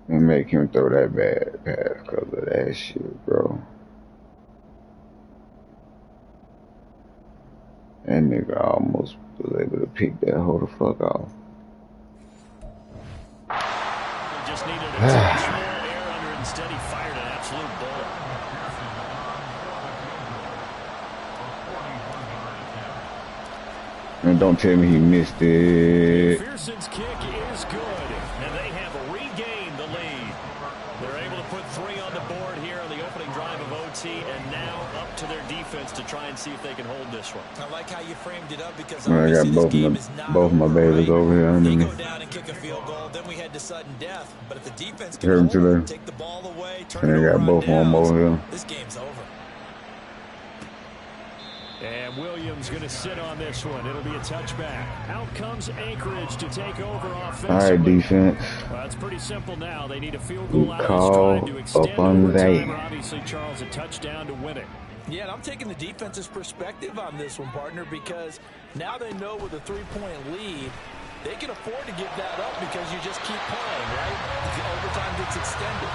Speaker 4: And make him throw that bad pass because of that shit, bro. That nigga almost was able to pick that hoe the fuck off.
Speaker 2: He just needed a touch more air under it. Instead, he fired an absolute bullet.
Speaker 4: And don't tell me he missed it.
Speaker 2: McPherson's kick is good, and they have regained the lead. They're able to put 3 on the board here on the opening drive of OT, and now up to their defense to try and see if they can hold this one.
Speaker 3: I like how you framed it up because
Speaker 4: I got both my babies over here.
Speaker 3: They go down and kick a field goal, then we head to sudden death. But if the defense can hold it, take the ball away, turn it over
Speaker 4: got both of them over here.
Speaker 3: This game's over.
Speaker 2: And Williams going to sit on this one. It'll be a touchback. Out comes Anchorage to take over offensively.
Speaker 4: All right, defense.
Speaker 2: Well, it's pretty simple now. They need a field goal out of this drive to extend overtime. Obviously, Charles, a touchdown to win it.
Speaker 3: Yeah, and I'm taking the defense's perspective on this one, partner, because now they know with a 3-point lead, they can afford to give that up because you just keep playing, right? The overtime gets extended.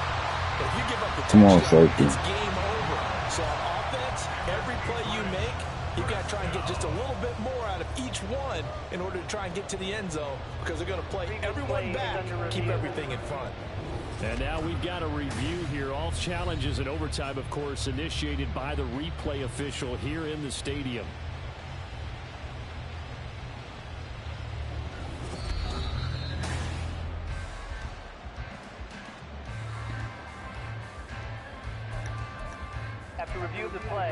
Speaker 3: But if you give up the
Speaker 4: Come on,
Speaker 3: touchdown,
Speaker 4: safety.
Speaker 3: it's game over. So on offense, every play you make, you've got to try and get just a little bit more out of each one in order to try and get to the end zone because they're going to play everyone back, keep everything in front.
Speaker 2: And now we've got a review here. All challenges in overtime, of course, initiated by the replay official here in the stadium.
Speaker 6: After review of the play,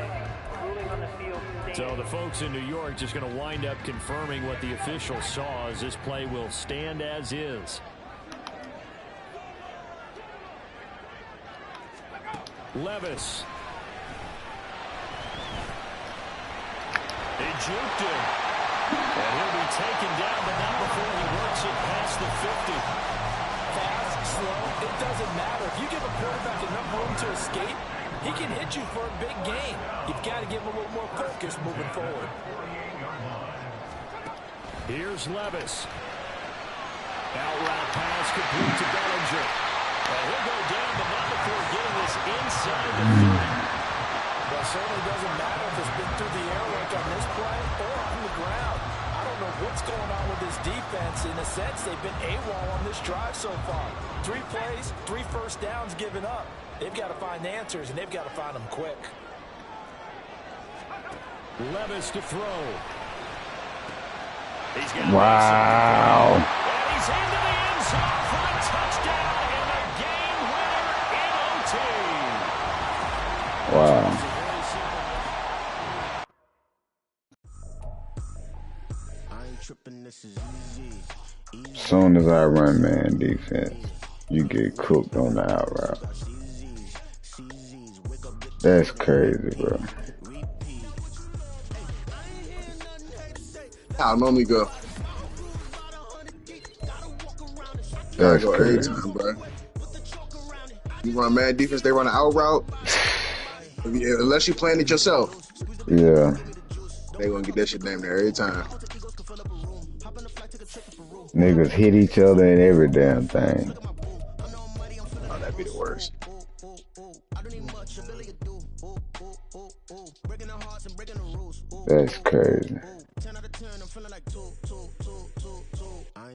Speaker 6: ruling on the field stands.
Speaker 2: So the folks in New York just going to wind up confirming what the official saw, as this play will stand as is. Levis. He juked him. And he'll be taken down, but not before he works it past the 50.
Speaker 3: Fast, slow, it doesn't matter. If you give a quarterback enough room to escape, he can hit you for a big gain. You've got to give him a little more focus moving forward.
Speaker 2: Here's Levis. Out route pass complete to Bellinger. And he'll go down, but not before getting this inside the 30.
Speaker 3: Well, it certainly doesn't matter if it's been through the air like on this play or on the ground. I don't know what's going on with this defense. In a sense, they've been AWOL on this drive so far. 3 plays, 3 first downs given up. They've got to find answers, and they've got to find them quick.
Speaker 2: Levis to throw. He's got
Speaker 4: Wow.
Speaker 2: and he's into the end zone for a touchdown and a game winner in OT.
Speaker 4: Wow. Soon as I run man defense, you get cooked on the out route. That's crazy, bro.
Speaker 8: I'll normally go.
Speaker 4: That's
Speaker 8: Go every
Speaker 4: crazy.
Speaker 8: time, bro. You run man defense, they run an out route. Unless you plan it yourself,
Speaker 4: Yeah.
Speaker 8: they gonna get that shit damn near every time.
Speaker 4: Niggas hit each other and every damn thing.
Speaker 8: Oh, that'd be the worst.
Speaker 4: That's crazy.